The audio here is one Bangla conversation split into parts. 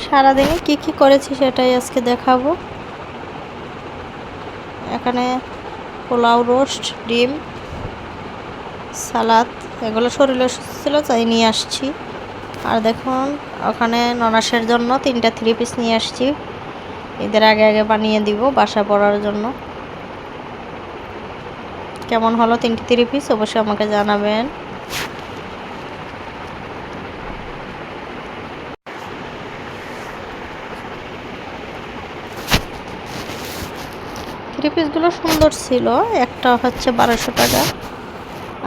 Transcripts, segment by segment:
সারাদিনে কি করেছি সেটাই আজকে দেখাবো। এখানে পোলাও, রোস্ট, ডিম, সালাদ, এগুলো শরীরে অসুস্থ ছিল তাই নিয়ে আসছি। আর দেখুন ওখানে ননাসের জন্য 3টা 3 পিস নিয়ে আসছি। এদের আগে বানিয়ে দিব বাসা পড়ার জন্য। কেমন হলো 3টি 3 পিস অবশ্যই আমাকে জানাবেন। থ্রি পিসগুলো সুন্দর ছিল। একটা হচ্ছে 1200 টাকা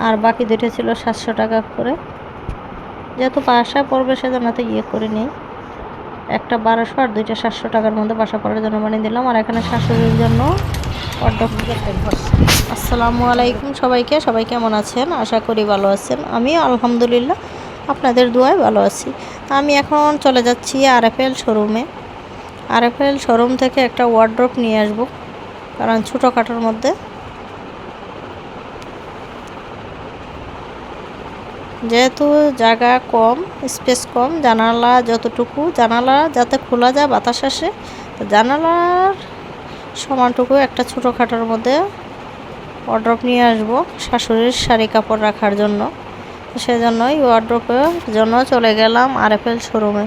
আর বাকি দুটো ছিল 700 টাকা করে। যেহেতু বাসা পড়বে সেজন্য তো করে নিই। একটা 1200 আর দুইটা 700 টাকার মধ্যে বাসা পড়ার জন্য বানিয়ে দিলাম। আর এখানে শাশুড়ির জন্য আসসালামু আলাইকুম সবাইকে। সবাই কেমন আছেন? আশা করি ভালো আছেন। আমি আলহামদুলিল্লাহ আপনাদের দোয়ায় ভালো আছি। আমি এখন চলে যাচ্ছি আরএফএল শোরুমে। আরএফএল শোরুম থেকে একটা ওয়ার্ড্রপ নিয়ে আসবো, কারণ ছোটোখাটোর মধ্যে যেহেতু জায়গা কম, স্পেস কম, জানালা যতটুকু, জানালা যাতে খোলা যায় বাতাস আসে, তো জানালার সমানটুকু একটা ছোটোখাটোর মধ্যে ওয়ার্ড্রপ নিয়ে আসবো শাশুড়ির শাড়ি কাপড় রাখার জন্য। সেজন্যই ওয়ার্ড্রপের জন্য চলে গেলাম আরএফএল শোরুমে।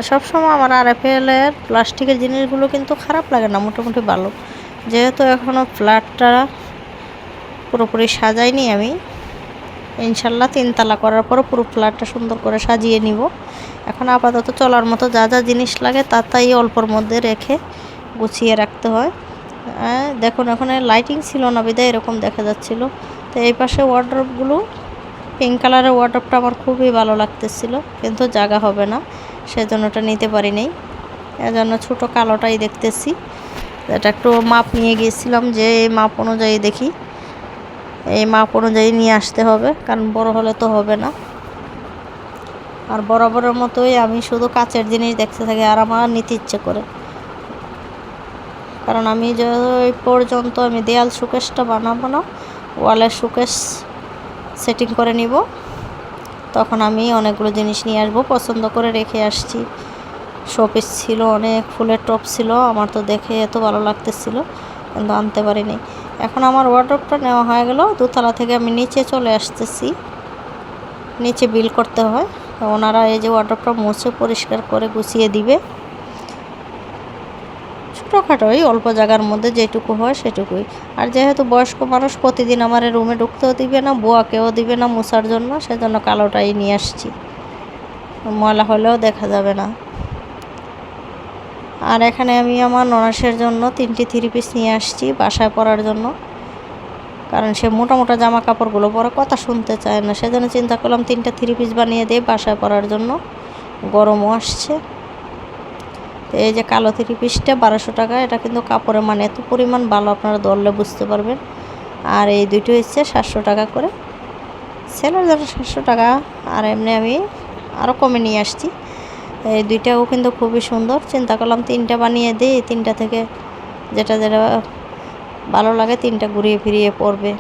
সবসময় আমার আরএফএলের প্লাস্টিকের জিনিসগুলো কিন্তু খারাপ লাগে না, মোটামুটি ভালো। যেহেতু এখনও ফ্ল্যাটটা পুরোপুরি সাজাইনি আমি, ইনশাল্লাহ 3 তালা করার পর পুরো ফ্ল্যাটটা সুন্দর করে সাজিয়ে নিব। এখন আপাতত চলার মতো যা জিনিস লাগে তাই অল্পর মধ্যে রেখে গুছিয়ে রাখতে হয়। দেখুন ওখানে লাইটিং ছিল না বিধায় এরকম দেখা যাচ্ছিল। তো এই পাশে ওয়ার্ড্রপগুলো, পিঙ্ক কালারের ওয়ার্ড্রপটা আমার খুবই ভালো লাগতেছিল, কিন্তু জায়গা হবে না সেজন্য ওটা নিতে পারিনি। এজন্য ছোটো কালোটাই দেখতেছি। এটা একটু মাপ নিয়ে গিয়েছিলাম যে এই মাপ অনুযায়ী দেখি, এই মাপ অনুযায়ী নিয়ে আসতে হবে, কারণ বড় হলে তো হবে না। আর বরাবরের মতোই আমি শুধু কাচের জিনিস দেখতে থাকি আর আমার নিতে ইচ্ছে করে, কারণ আমি যে পর্যন্ত আমি দেয়াল শোকেসটা বানাবো না, ওয়ালের শোকেস সেটিং করে নিব, তখন আমি অনেকগুলো জিনিস নিয়ে আসবো। পছন্দ করে রেখে আসছি। শোপিস ছিল, অনেক ফুলের টপ ছিল, আমার তো দেখে এত ভালো লাগতেছিল, কিন্তু আনতে পারিনি। এখন আমার ওয়ার্ড্রপটা নেওয়া হয়ে গেল। দোতলা থেকে আমি নিচে চলে আসতেছি। নিচে বিল করতে হয়, ওনারা এই যে ওয়ার্ড্রপটা মুছে পরিষ্কার করে গুছিয়ে দিবে। ছোটোখাটোই অল্প জায়গার মধ্যে যেটুকু হয় সেটুকুই। আর যেহেতু বয়স্ক মানুষ, প্রতিদিন আমার রুমে ঢুকতেও দিবে না, বুয়াকেও দিবে না মুছার জন্য, সেজন্য কালোটাই নিয়ে আসছি, ময়লা হলেও দেখা যাবে না। আর এখানে আমি আমার ননাসের জন্য 3টি 3 পিস নিয়ে আসছি বাসায় পরার জন্য, কারণ সে মোটা জামা কাপড়গুলো পরে কথা শুনতে চায় না। সেজন্য চিন্তা করলাম 3টা 3 পিস বানিয়ে দিয়ে বাসায় পরার জন্য। গরমও আসছে। তো এই যে কালো 3 পিসটা 1200 টাকা। এটা কিন্তু কাপড়ের মানে এত পরিমাণ ভালো, আপনারা ধরলে বুঝতে পারবেন। আর এই দুটো হচ্ছে 700 টাকা করে, সেলের জন্য 700 টাকা। আর এমনি আমি আরও কমে নিয়ে আসছি। এই দুইটাও কিন্তু খুবই সুন্দর। চিন্তা করলাম 3টা বানিয়ে দিই, 3টা থেকে যেটা ভালো লাগে 3টা ঘুরিয়ে ফিরিয়ে পরবে।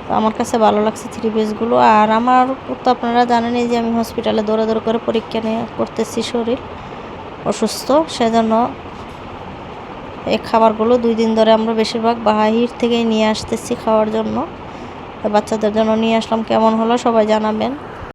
তো আমার কাছে ভালো লাগছে 3 পিসগুলো। আর আমার তো আপনারা জানেনই যে আমি হসপিটালে দৌড়াদৌড়ি করে পরীক্ষা নিয়ে করতেছি, শরীর অসুস্থ, সেজন্য এই খাবারগুলো 2 দিন ধরে আমরা বেশিরভাগ বাহির থেকেই নিয়ে আসতেছি খাওয়ার জন্য। বাচ্চাদের জন্য নিয়ে আসলাম। কেমন হলো সবাই জানাবেন।